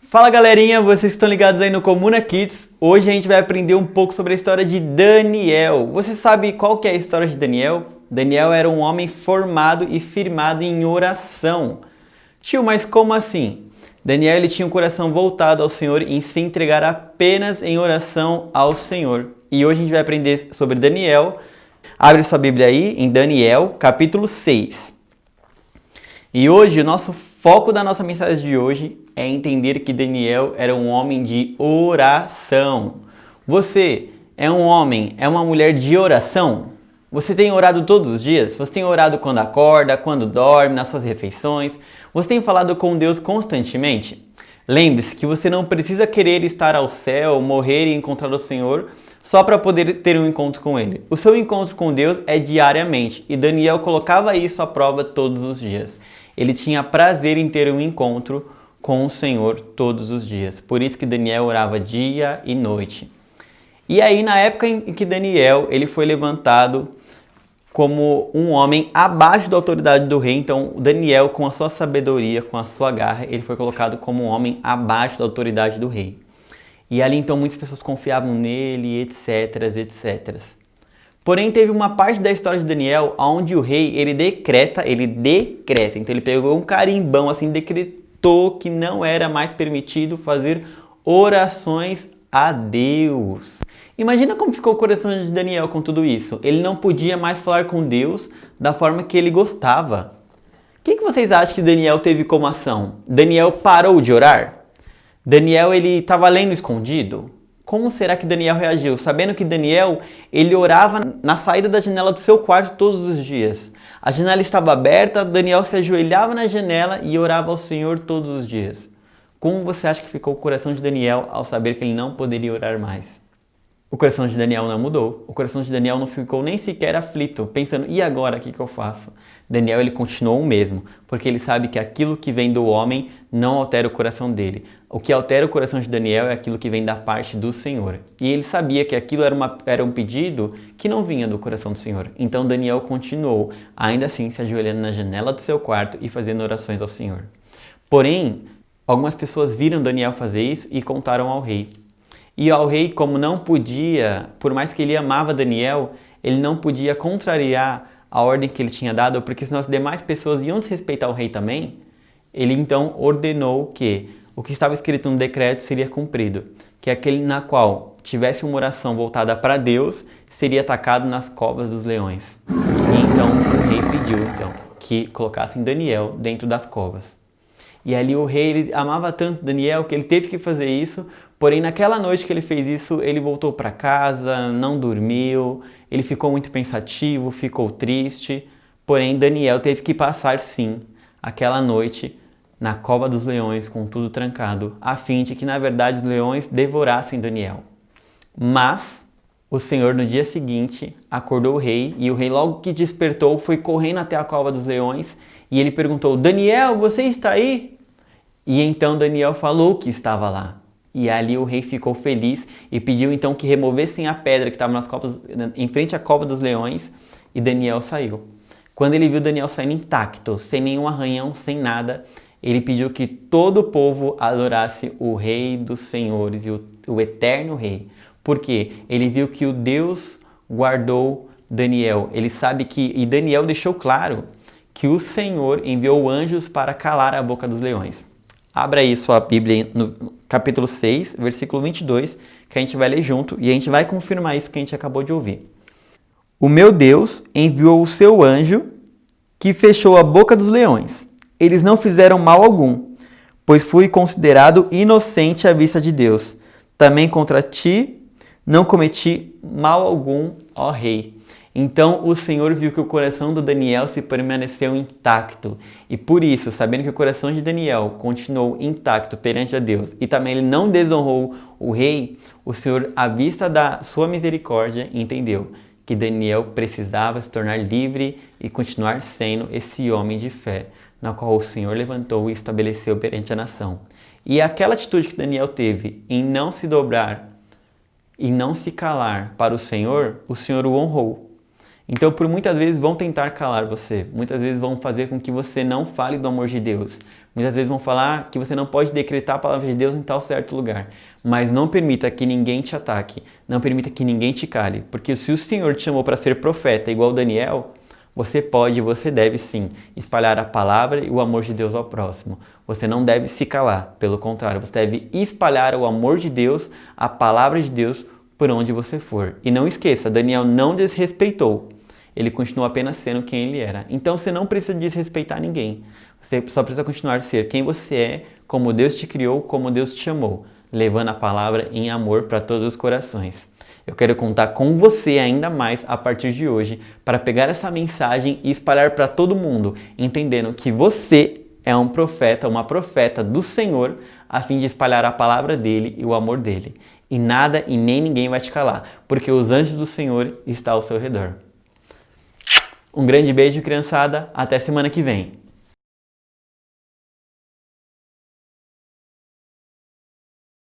Fala galerinha, vocês que estão ligados aí no Comuna Kids. Hoje a gente vai aprender um pouco sobre a história de Daniel. Você sabe qual que é a história de Daniel? Daniel era um homem formado e firmado em oração. Tio, mas como assim? Daniel ele tinha um coração voltado ao Senhor em se entregar apenas em oração ao Senhor. E hoje a gente vai aprender sobre Daniel. Abre sua Bíblia aí em Daniel, capítulo 6. E hoje o nosso foco da nossa mensagem de hoje é entender que Daniel era um homem de oração. Você é um homem, é uma mulher de oração? Você tem orado todos os dias? Você tem orado quando acorda, quando dorme, nas suas refeições? Você tem falado com Deus constantemente? Lembre-se que você não precisa querer estar ao céu, morrer e encontrar o Senhor só para poder ter um encontro com Ele. O seu encontro com Deus é diariamente e Daniel colocava isso à prova todos os dias. Ele tinha prazer em ter um encontro com o Senhor todos os dias. Por isso que Daniel orava dia e noite. E aí, na época em que Daniel ele foi levantado como um homem abaixo da autoridade do rei, então Daniel, com a sua sabedoria, com a sua garra, ele foi colocado como um homem abaixo da autoridade do rei. E ali, então, muitas pessoas confiavam nele, etc, etc. Porém, teve uma parte da história de Daniel onde o rei, ele decreta, então ele pegou um carimbão, assim, decretou que não era mais permitido fazer orações a Deus. Imagina como ficou o coração de Daniel com tudo isso. Ele não podia mais falar com Deus da forma que ele gostava. O que vocês acham que Daniel teve como ação? Daniel parou de orar? Daniel, ele estava lendo escondido? Como será que Daniel reagiu? Sabendo que Daniel, ele orava na saída da janela do seu quarto todos os dias. A janela estava aberta, Daniel se ajoelhava na janela e orava ao Senhor todos os dias. Como você acha que ficou o coração de Daniel ao saber que ele não poderia orar mais? O coração de Daniel não mudou. O coração de Daniel não ficou nem sequer aflito, pensando, e agora, o que eu faço? Daniel, ele continuou o mesmo, porque ele sabe que aquilo que vem do homem não altera o coração dele. O que altera o coração de Daniel é aquilo que vem da parte do Senhor. E ele sabia que aquilo era um pedido que não vinha do coração do Senhor. Então Daniel continuou, ainda assim, se ajoelhando na janela do seu quarto e fazendo orações ao Senhor. Porém, algumas pessoas viram Daniel fazer isso e contaram ao rei. E ao rei, como não podia, por mais que ele amava Daniel, ele não podia contrariar a ordem que ele tinha dado, porque senão as demais pessoas iam desrespeitar o rei também. Ele então ordenou que o que estava escrito no decreto seria cumprido, que aquele na qual tivesse uma oração voltada para Deus seria atacado nas covas dos leões. E então o rei pediu que colocassem Daniel dentro das covas. E ali o rei ele amava tanto Daniel que ele teve que fazer isso, porém naquela noite que ele fez isso, ele voltou para casa, não dormiu, ele ficou muito pensativo, ficou triste, porém Daniel teve que passar sim aquela noite na cova dos leões com tudo trancado, a fim de que na verdade os leões devorassem Daniel. Mas o Senhor no dia seguinte acordou o rei e o rei logo que despertou foi correndo até a cova dos leões e ele perguntou, Daniel, você está aí? E então Daniel falou que estava lá. E ali o rei ficou feliz e pediu então que removessem a pedra que estava nas covas, em frente à cova dos leões, e Daniel saiu. Quando ele viu Daniel saindo intacto, sem nenhum arranhão, sem nada, ele pediu que todo o povo adorasse o Rei dos Senhores e o eterno Rei. Porque ele viu que o Deus guardou Daniel. Ele sabe que, e Daniel deixou claro, que o Senhor enviou anjos para calar a boca dos leões. Abra aí sua Bíblia no capítulo 6, versículo 22, que a gente vai ler junto e a gente vai confirmar isso que a gente acabou de ouvir. O meu Deus enviou o seu anjo que fechou a boca dos leões. Eles não fizeram mal algum, pois fui considerado inocente à vista de Deus. Também contra ti não cometi mal algum, ó rei. Então o Senhor viu que o coração do Daniel se permaneceu intacto. E por isso, sabendo que o coração de Daniel continuou intacto perante a Deus e também ele não desonrou o rei, o Senhor, à vista da sua misericórdia, entendeu que Daniel precisava se tornar livre e continuar sendo esse homem de fé, na qual o Senhor levantou e estabeleceu perante a nação. E aquela atitude que Daniel teve em não se dobrar e não se calar para o Senhor o honrou. Então, por muitas vezes vão tentar calar você, muitas vezes vão fazer com que você não fale do amor de Deus, muitas vezes vão falar que você não pode decretar a palavra de Deus em tal certo lugar, mas não permita que ninguém te ataque, não permita que ninguém te cale, porque se o Senhor te chamou para ser profeta igual Daniel, você pode e você deve sim espalhar a palavra e o amor de Deus ao próximo. Você não deve se calar, pelo contrário, você deve espalhar o amor de Deus, a palavra de Deus, por onde você for. E não esqueça, Daniel não desrespeitou. Ele continuou apenas sendo quem ele era. Então você não precisa desrespeitar ninguém. Você só precisa continuar a ser quem você é, como Deus te criou, como Deus te chamou, levando a palavra em amor para todos os corações. Eu quero contar com você ainda mais a partir de hoje para pegar essa mensagem e espalhar para todo mundo, entendendo que você é um profeta, uma profeta do Senhor, a fim de espalhar a palavra dele e o amor dele. E nada e nem ninguém vai te calar, porque os anjos do Senhor estão ao seu redor. Um grande beijo, criançada. Até semana que vem.